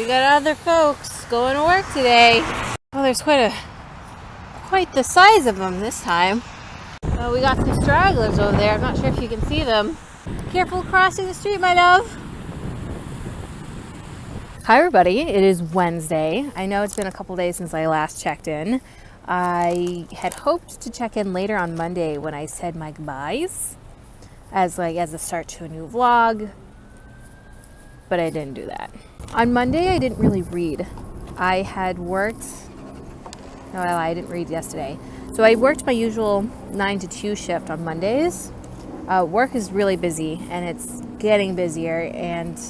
We got other folks going to work today. Oh, there's quite the size of them this time. Oh, we got some stragglers over there. I'm not sure if you can see them. Careful crossing the street, my love. Hi everybody, it is Wednesday. I know it's been a couple days since I last checked in. I had hoped to check in later on Monday when I said my goodbyes as a start to a new vlog, but I didn't do that. On Monday I didn't really read. I didn't read yesterday. So I worked my usual 9 to 2 shift on Mondays. Work is really busy and it's getting busier, and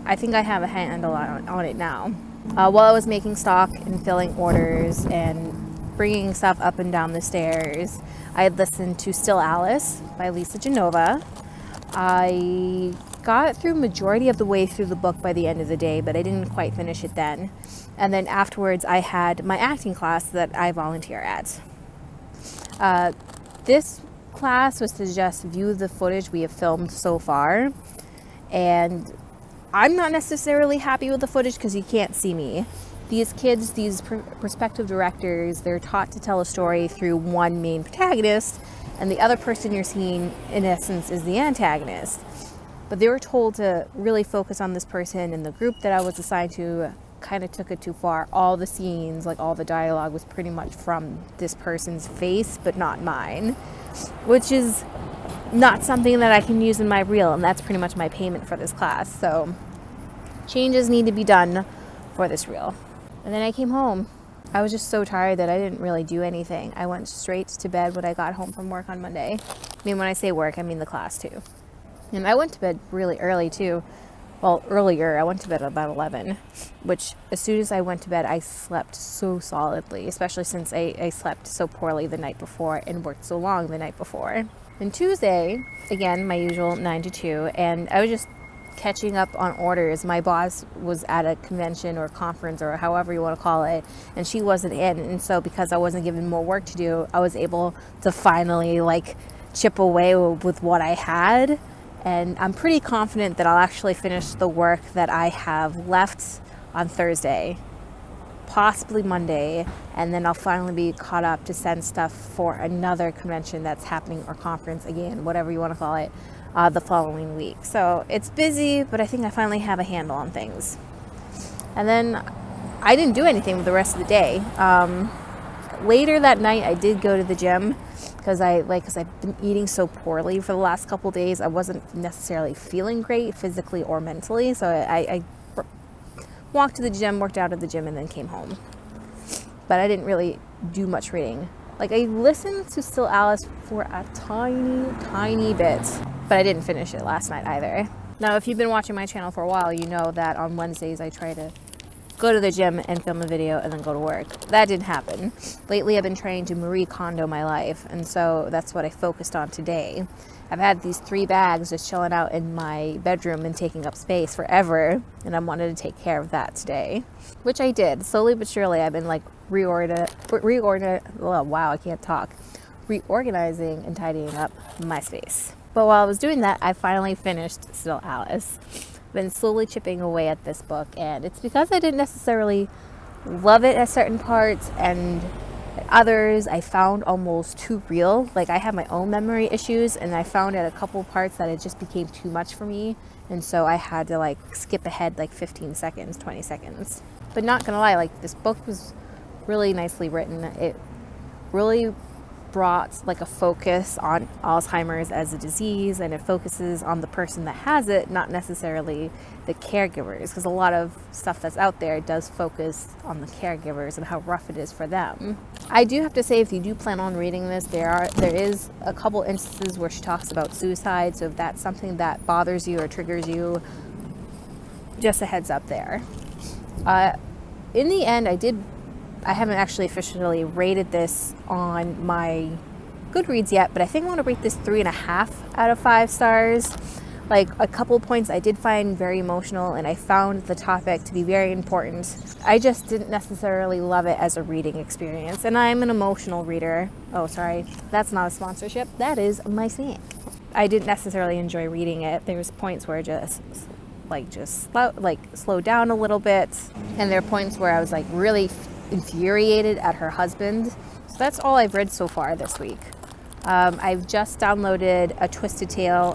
I think I have a handle on it now. While I was making stock and filling orders and bringing stuff up and down the stairs, I had listened to Still Alice by Lisa Genova. I got through majority of the way through the book by the end of the day, but I didn't quite finish it then. And then afterwards I had my acting class that I volunteer at. This class was to just view the footage we have filmed so far, and I'm not necessarily happy with the footage because you can't see me. These kids, these prospective directors, they're taught to tell a story through one main protagonist, and the other person you're seeing, in essence, is the antagonist. But they were told to really focus on this person, and the group that I was assigned to kind of took it too far. All the scenes, like all the dialogue, was pretty much from this person's face, but not mine, which is not something that I can use in my reel, and that's pretty much my payment for this class. So changes need to be done for this reel. And then I came home. I was just so tired that I didn't really do anything. I went straight to bed when I got home from work on Monday. I mean, when I say work, I mean the class too. And I went to bed really early too. Well, earlier. I went to bed at about 11, which as soon as I went to bed, I slept so solidly, especially since I slept so poorly the night before and worked so long the night before. And Tuesday, again, my usual 9 to 2, and I was just catching up on orders. My boss was at a convention or conference or however you want to call it, and she wasn't in. And so because I wasn't given more work to do, I was able to finally chip away with what I had. And I'm pretty confident that I'll actually finish the work that I have left on Thursday, possibly Monday, and then I'll finally be caught up to send stuff for another convention that's happening, or conference, again, whatever you want to call it, the following week. So it's busy, but I think I finally have a handle on things. And then I didn't do anything with the rest of the day. Later that night, I did go to the gym because I've been eating so poorly for the last couple days. I wasn't necessarily feeling great physically or mentally, so I walked to the gym, worked out at the gym, and then came home. But I didn't really do much reading. I listened to Still Alice for a tiny bit, but I didn't finish it last night either. Now, if you've been watching my channel for a while, you know that on Wednesdays I try to go to the gym and film a video and then go to work. That didn't happen. Lately I've been trying to Marie Kondo my life, and so that's what I focused on today. I've had these 3 bags just chilling out in my bedroom and taking up space forever, and I wanted to take care of that today, which I did. Slowly but surely I've been reorganizing and tidying up my space. But while I was doing that, I finally finished Still Alice. Been slowly chipping away at this book, and it's because I didn't necessarily love it at certain parts, and at others I found almost too real. I have my own memory issues, and I found at a couple parts that it just became too much for me, and so I had to skip ahead 15 seconds, 20 seconds. But not gonna lie, this book was really nicely written. It really brought a focus on Alzheimer's as a disease, and it focuses on the person that has it, not necessarily the caregivers, because a lot of stuff that's out there does focus on the caregivers and how rough it is for them. I do have to say, if you do plan on reading this, there is a couple instances where she talks about suicide, so if that's something that bothers you or triggers you, just a heads up there. In the end, I haven't actually officially rated this on my Goodreads yet, but I think I want to rate this 3.5 out of 5 stars. A couple points I did find very emotional, and I found the topic to be very important. I just didn't necessarily love it as a reading experience, and I'm an emotional reader. Oh, sorry, that's not a sponsorship. That is my snack. I didn't necessarily enjoy reading it. There was points where just like just slow down a little bit. And there are points where I was like really infuriated at her husband. So that's all I've read so far this week. I've just downloaded A Twisted Tale,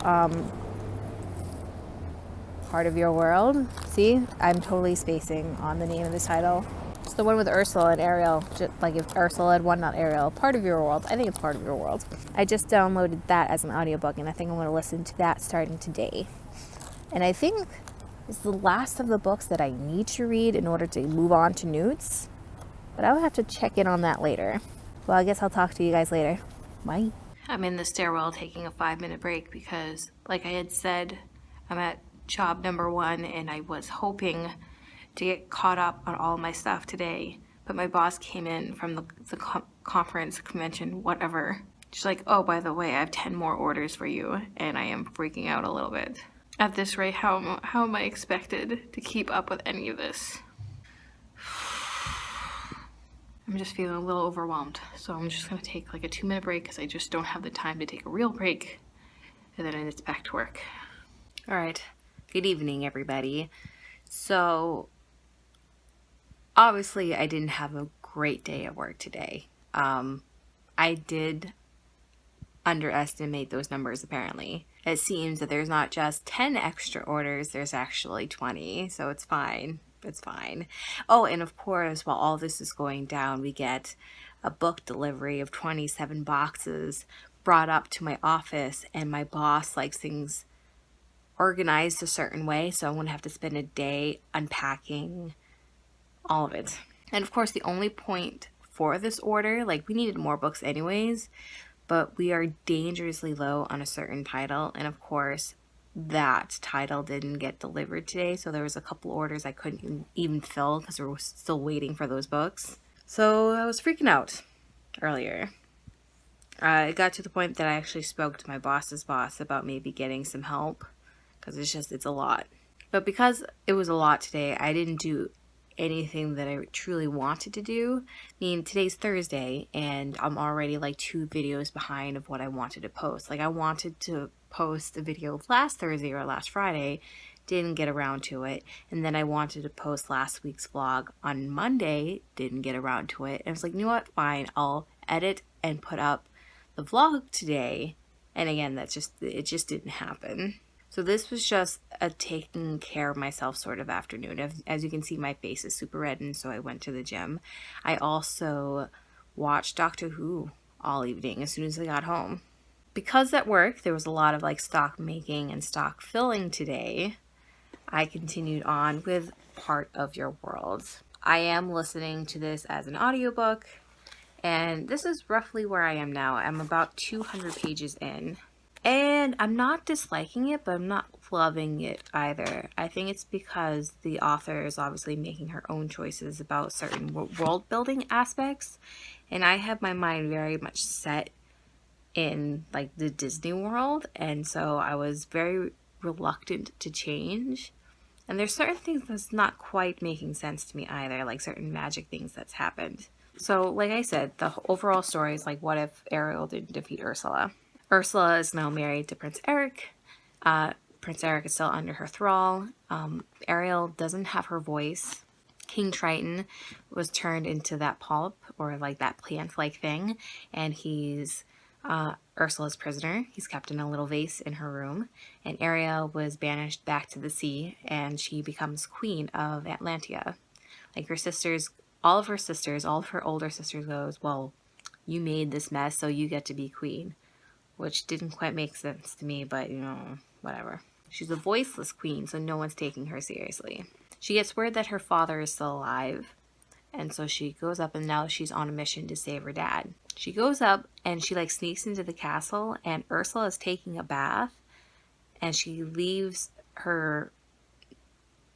Part of Your World. See, I'm totally spacing on the name of the title. It's the one with Ursula and Ariel, just like if Ursula had won, not Ariel. Part of Your World. I think it's Part of Your World. I just downloaded that as an audiobook, and I think I'm going to listen to that starting today. And I think it's the last of the books that I need to read in order to move on to Newts. But I will have to check in on that later. Well, I guess I'll talk to you guys later. Bye. I'm in the stairwell taking a 5-minute break because, like I had said, I'm at job number 1 and I was hoping to get caught up on all my stuff today. But my boss came in from the conference, convention, whatever. She's like, oh, by the way, I have 10 more orders for you. And I am freaking out a little bit. At this rate, how am I expected to keep up with any of this? I'm just feeling a little overwhelmed. So I'm just going to take like a 2-minute break because I just don't have the time to take a real break. And then it's back to work. All right. Good evening, everybody. So obviously I didn't have a great day at work today. I did underestimate those numbers apparently. It seems that there's not just 10 extra orders, there's actually 20, so it's fine. It's fine. Oh, and of course, while all this is going down, we get a book delivery of 27 boxes brought up to my office, and my boss likes things organized a certain way, so I'm going to have to spend a day unpacking all of it. And of course, the only point for this order, like we needed more books anyways, but we are dangerously low on a certain title, and of course that title didn't get delivered today, so there was a couple orders I couldn't even fill because we were still waiting for those books. So I was freaking out earlier. It got to the point that I actually spoke to my boss's boss about maybe getting some help because it's a lot. But because it was a lot today, I didn't do anything that I truly wanted to do. I mean, today's Thursday and I'm already like 2 videos behind of what I wanted to post. Like I wanted to post a video last Thursday or last Friday, didn't get around to it, and then I wanted to post last week's vlog on Monday, didn't get around to it, and I was like, you know what, fine, I'll edit and put up the vlog today. And again, it just didn't happen. So this was just a taking care of myself sort of afternoon. As you can see, my face is super red, and so I went to the gym. I also watched Doctor Who all evening as soon as I got home. Because at work there was a lot of like stock making and stock filling today, I continued on with Part of Your World. I am listening to this as an audiobook, and this is roughly where I am now. I'm about 200 pages in. And I'm not disliking it, but I'm not loving it either. I think it's because the author is obviously making her own choices about certain world building aspects. And I have my mind very much set in like the Disney world. And so I was very reluctant to change. And there's certain things that's not quite making sense to me either, like certain magic things that's happened. So like I said, the overall story is like, what if Ariel didn't defeat Ursula? Ursula is now married to Prince Eric. Prince Eric is still under her thrall. Ariel doesn't have her voice. King Triton was turned into that polyp, or like that plant-like thing, and he's Ursula's prisoner. He's kept in a little vase in her room. And Ariel was banished back to the sea, and she becomes queen of Atlantia. Like her sisters, all of her older sisters goes, well, you made this mess, so you get to be queen. Which didn't quite make sense to me, but, you know, whatever. She's a voiceless queen, so no one's taking her seriously. She gets word that her father is still alive, and so she goes up, and now she's on a mission to save her dad. She goes up, and she, like, sneaks into the castle, and Ursula is taking a bath, and she leaves her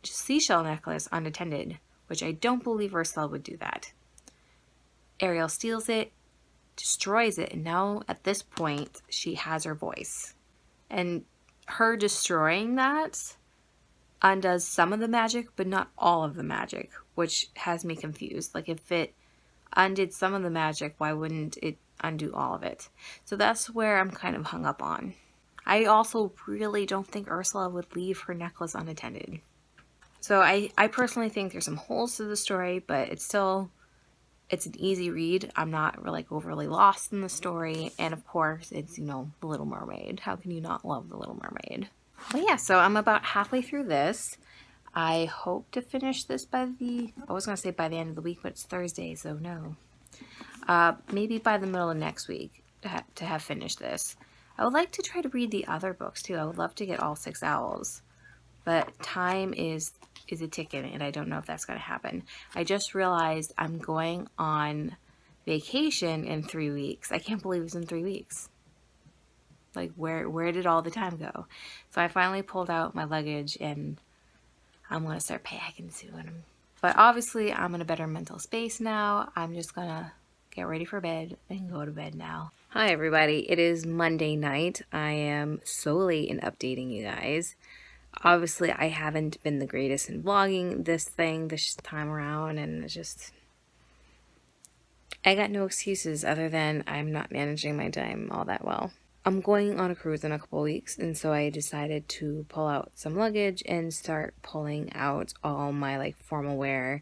seashell necklace unattended, which I don't believe Ursula would do that. Ariel steals it, destroys it, and now at this point she has her voice, and her destroying that undoes some of the magic but not all of the magic, which has me confused. Like if it undid some of the magic, why wouldn't it undo all of it? So that's where I'm kind of hung up on. I also really don't think Ursula would leave her necklace unattended. So I personally think there's some holes to the story, but it's an easy read. I'm not really like overly lost in the story. And of course, it's, The Little Mermaid. How can you not love The Little Mermaid? But yeah, so I'm about halfway through this. I hope to finish this I was going to say by the end of the week, but it's Thursday, so no. Maybe by the middle of next week to have finished this. I would like to try to read the other books too. I would love to get all 6 owls. But time is a ticket, and I don't know if that's going to happen. I just realized I'm going on vacation in 3 weeks. I can't believe it's in 3 weeks. Like, where did all the time go? So I finally pulled out my luggage, and I'm going to start packing soon. But obviously, I'm in a better mental space now. I'm just going to get ready for bed and go to bed now. Hi, everybody. It is Monday night. I am so late in updating you guys. Obviously, I haven't been the greatest in vlogging this time around, and it's just, I got no excuses other than I'm not managing my time all that well. I'm going on a cruise in a couple weeks, and so I decided to pull out some luggage and start pulling out all my like formal wear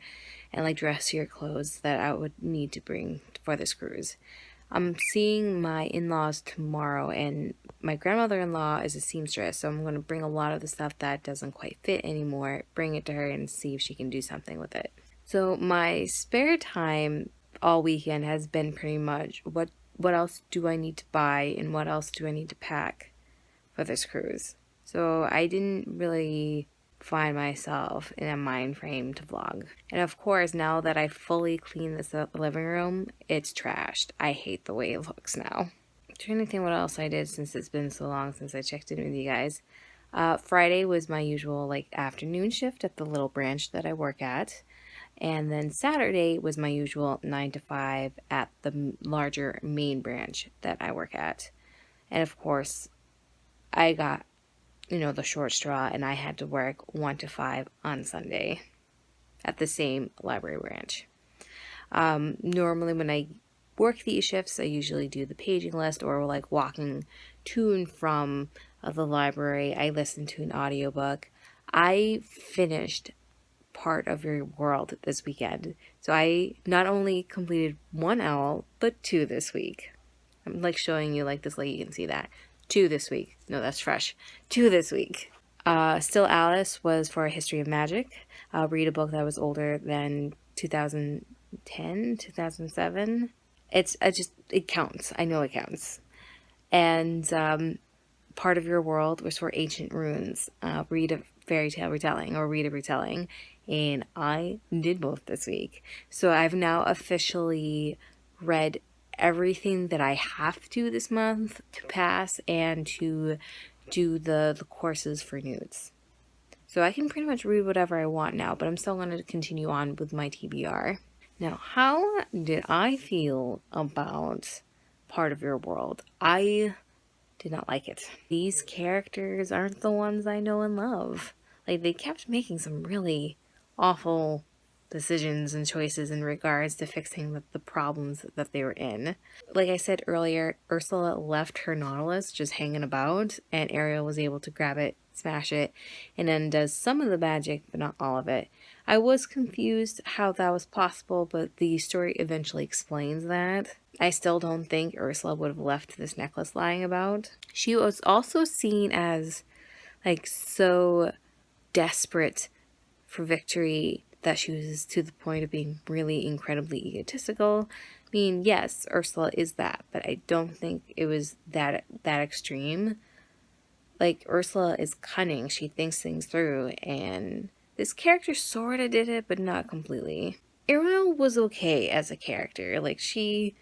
and like dressier clothes that I would need to bring for this cruise. I'm seeing my in-laws tomorrow, and my grandmother-in-law is a seamstress, so I'm going to bring a lot of the stuff that doesn't quite fit anymore, bring it to her and see if she can do something with it. So my spare time all weekend has been pretty much what else do I need to buy and what else do I need to pack for this cruise. So I didn't really find myself in a mind frame to vlog. And of course, now that I fully cleaned this living room, it's trashed. I hate the way it looks now. I'm trying to think what else I did since it's been so long since I checked in with you guys. Friday was my usual like afternoon shift at the little branch that I work at. And then Saturday was my usual 9 to 5 at the larger main branch that I work at. And of course, I got the short straw, and I had to work 1 to 5 on Sunday at the same library branch. Normally when I work these shifts, I usually do the paging list or like walking to and from the library. I listen to an audiobook. I finished Part of Your World this weekend. So I not only completed 1 owl, but 2 this week. I'm like showing you like this, like you can see that. 2 this week. No, that's fresh. 2 this week. Still Alice was for a History of Magic. Read a book that was older than 2010, 2007. It counts. I know it counts. And Part of Your World was for Ancient Runes. Read a fairy tale retelling or read a retelling. And I did both this week. So I've now officially read everything that I have to this month to pass and to do the courses for newts. So I can pretty much read whatever I want now, but I'm still going to continue on with my TBR. Now, how did I feel about Part of Your World? I did not like it. These characters aren't the ones I know and love. Like, they kept making some really awful decisions and choices in regards to fixing the problems that they were in. Like I said earlier, Ursula left her Nautilus just hanging about, and Ariel was able to grab it, smash it, and then does some of the magic, but not all of it. I was confused how that was possible, but the story eventually explains that. I still don't think Ursula would have left this necklace lying about. She was also seen as like so desperate for victory that she was to the point of being really incredibly egotistical. I mean, yes, Ursula is that, but I don't think it was that extreme. Like, Ursula is cunning. She thinks things through, and this character sort of did it, but not completely. Ariel was okay as a character. Like, she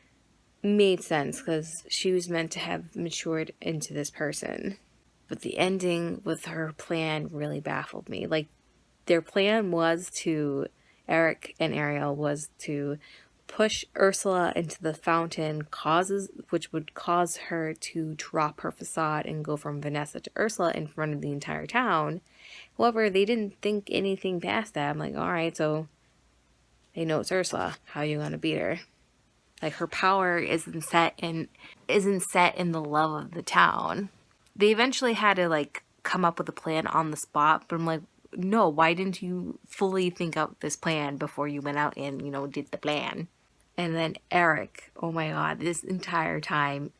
made sense because she was meant to have matured into this person. But the ending with her plan really baffled me. Like, their plan was Eric and Ariel was to push Ursula into the fountain, which would cause her to drop her facade and go from Vanessa to Ursula in front of the entire town. However, they didn't think anything past that. I'm like, all right, so they know it's Ursula. How are you gonna beat her? Like, her power isn't set in the love of the town. they eventually had to like come up with a plan on the spot, but I'm like, no, why didn't you fully think out this plan before you went out and, you know, did the plan? And then Eric, oh my god, this entire time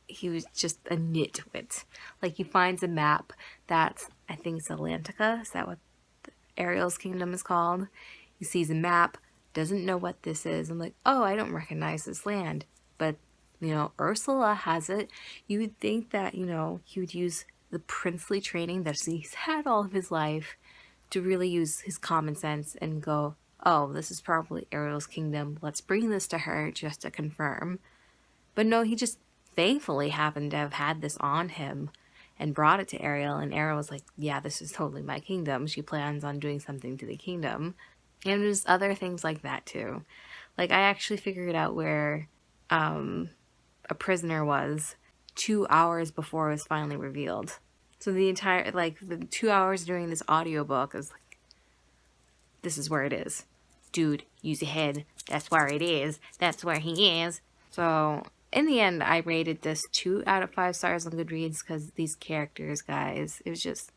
he was just a nitwit. Like, he finds a map that's, I think it's Atlantica, is that what Ariel's kingdom is called? He sees a map, doesn't know what this is. I'm like, oh, I don't recognize this land. But, you know, Ursula has it. You would think that, you know, he would use the princely training that he's had all of his life to really use his common sense and go, oh, this is probably Ariel's kingdom. Let's bring this to her just to confirm. But no, he just thankfully happened to have had this on him and brought it to Ariel. And Ariel was like, yeah, this is totally my kingdom. She plans on doing something to the kingdom. And there's other things like that too. Like, I actually figured out where a prisoner was 2 hours before it was finally revealed. So the entire, like, the 2 hours during this audiobook is like, this is where it is. Dude, use your head. That's where it is. That's where he is. So in the end, I rated this 2 out of 5 stars on Goodreads because these characters, guys, it was just...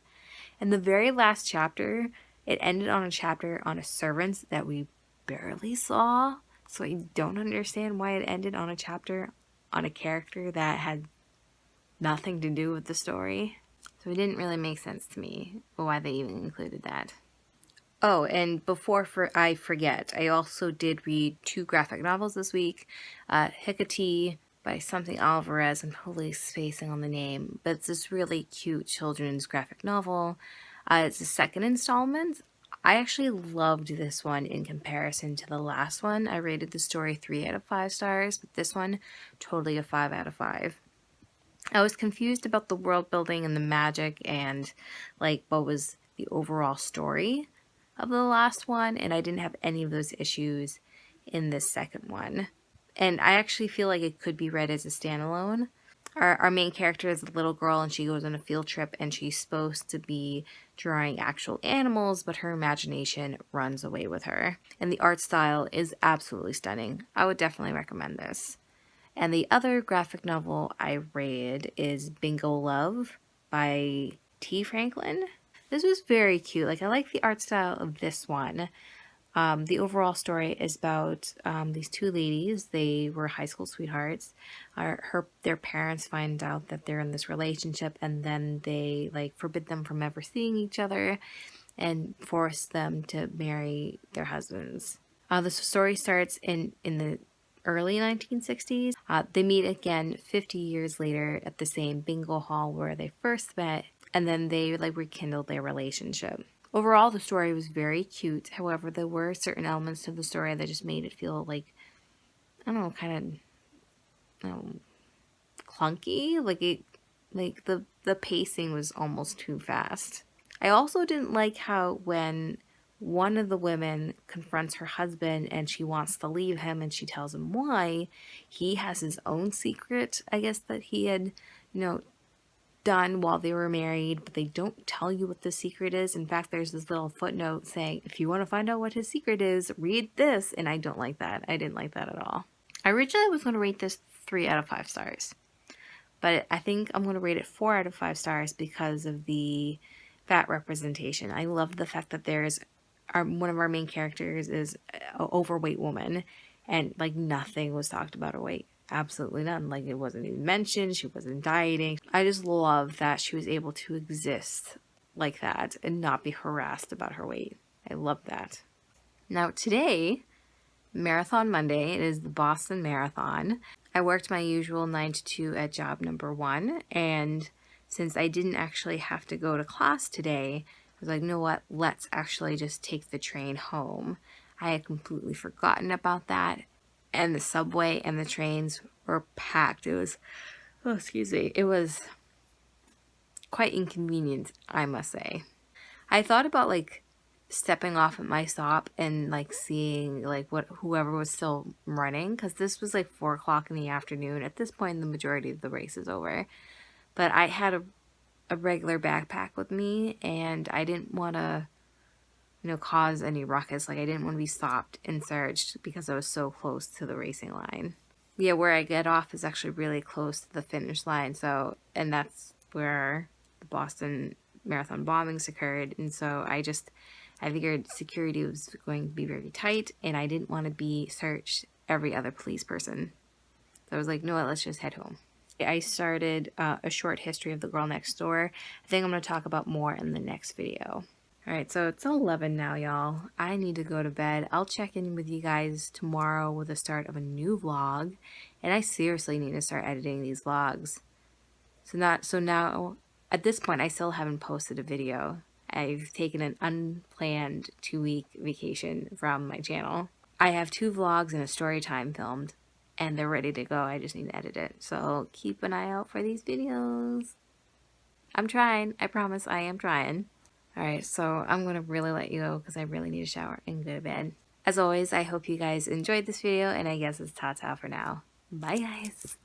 And the very last chapter, it ended on a chapter on a servant that we barely saw. So I don't understand why it ended on a chapter on a character that had nothing to do with the story. So it didn't really make sense to me why they even included that. Oh, and before I forget, I also did read 2 graphic novels this week. Hecate by something Alvarez. I'm totally spacing on the name, but it's this really cute children's graphic novel. It's the second installment. I actually loved this one in comparison to the last one. I rated the story 3 out of 5 stars, but this one, totally a 5 out of 5. I was confused about the world building and the magic and, like, what was the overall story of the last one, and I didn't have any of those issues in this second one. And I actually feel like it could be read as a standalone. Our main character is a little girl, and she goes on a field trip, and she's supposed to be drawing actual animals, but her imagination runs away with her. And the art style is absolutely stunning. I would definitely recommend this. And the other graphic novel I read is Bingo Love by T. Franklin. This was very cute. Like, I like the art style of this one. The overall story is about these 2 ladies. They were high school sweethearts. Their parents find out that they're in this relationship, and then they like forbid them from ever seeing each other and force them to marry their husbands. The story starts in the early 1960s. They meet again 50 years later at the same bingo hall where they first met, and then they like rekindle their relationship. Overall, the story was very cute. However, there were certain elements to the story that just made it feel like, I don't know, kind of clunky. Like the pacing was almost too fast. I also didn't like how when one of the women confronts her husband and she wants to leave him and she tells him why, he has his own secret, I guess, that he had, you know, done while they were married, but they don't tell you what the secret is. In fact, there's this little footnote saying, if you want to find out what his secret is, read this. And I don't like that. I didn't like that at all. I originally was going to rate this 3 out of 5 stars, but I think I'm going to rate it 4 out of 5 stars because of the fat representation. I love the fact that one of our main characters is an overweight woman, and like nothing was talked about her weight. Absolutely none. Like, it wasn't even mentioned. She wasn't dieting. I just love that she was able to exist like that and not be harassed about her weight. I love that. Now today, Marathon Monday, it is the Boston Marathon. I worked my usual 9 to 2 at job number 1, and since I didn't actually have to go to class today, I was like, you know what, let's actually just take the train home. I had completely forgotten about that. And the subway and the trains were packed. It was, it was quite inconvenient, I must say. I thought about like stepping off at my stop and like seeing like whoever was still running, because this was like 4 o'clock in the afternoon. At this point, the majority of the race is over. But I had a regular backpack with me, and I didn't want to, you know, cause any ruckus. Like, I didn't want to be stopped and searched because I was so close to the racing line. Yeah, where I get off is actually really close to the finish line. So, and that's where the Boston Marathon bombings occurred. And so I figured security was going to be very tight, and I didn't want to be searched every other police person. So I was like, no, let's just head home. I started a short history of the girl next door. I think I'm going to talk about more in the next video. All right, so it's 11 now, y'all. I need to go to bed. I'll check in with you guys tomorrow with the start of a new vlog. And I seriously need to start editing these vlogs. So now, at this point, I still haven't posted a video. I've taken an unplanned 2-week vacation from my channel. I have 2 vlogs and a story time filmed, and they're ready to go. I just need to edit it. So keep an eye out for these videos. I'm trying. I promise I am trying. Alright, so I'm going to really let you go because I really need a shower and go to bed. As always, I hope you guys enjoyed this video, and I guess it's ta-ta for now. Bye, guys!